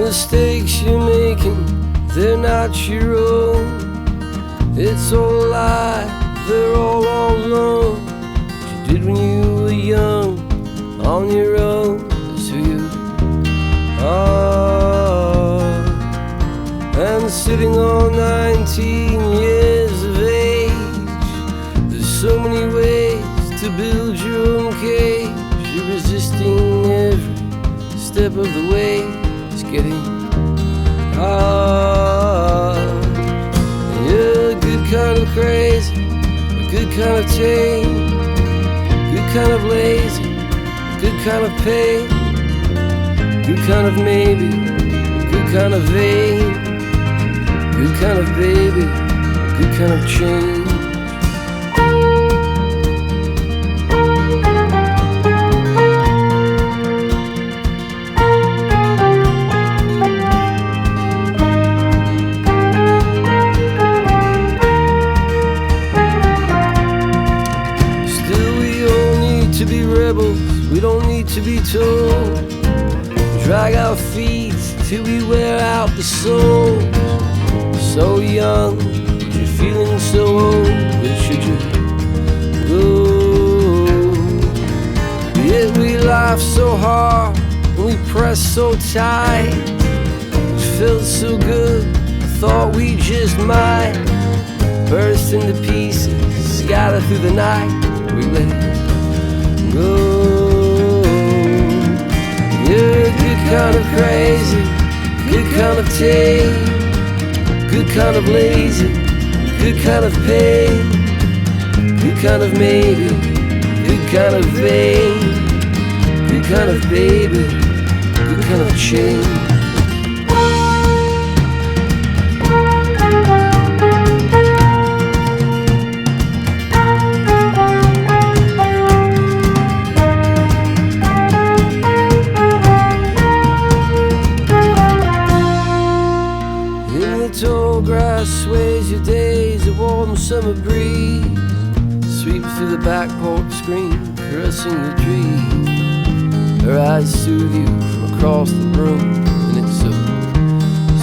mistakes you're making, they're not your own. It's all a lie, they're all alone. What you did when you were young, on your own, is who you are. And sitting on 19 years of age, there's so many ways to build your own cage. You're resisting every step of the way. It's getting hard. You're a good kind of crazy, a good kind of tame, good kind of lazy, good kind of pain, good kind of maybe, good kind of vain, good kind of baby, good kind of change. To be rebels, we don't need to be told. Drag our feet till we wear out the soul. So young, but you're feeling so old. Where should you go? Yet we laugh so hard and we press so tight. It felt so good, I thought we just might burst into pieces, scatter through the night. We let it go. You're a good kind of crazy, good kind of tame, good kind of lazy, good kind of pain, good kind of maybe, good kind of vain, good kind of baby, good kind of change. The tall grass sways your days, a warm summer breeze sweeps through the back porch screen, caressing your dreams. Her eyes soothe you from across the room, and it's so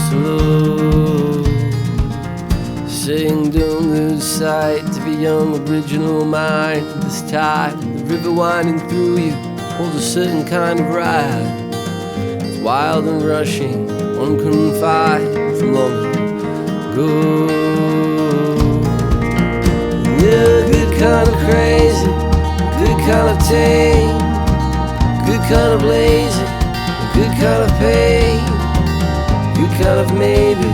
slow, saying don't lose sight of your young original mind. This time the river winding through you holds a certain kind of ride. It's wild and rushing, one couldn't fight from long ago. You're a good kind of crazy, good kind of tame, good kind of lazy, good kind of pain, good kind of maybe,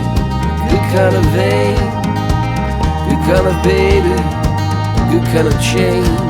good kind of vain, good kind of baby, good kind of change.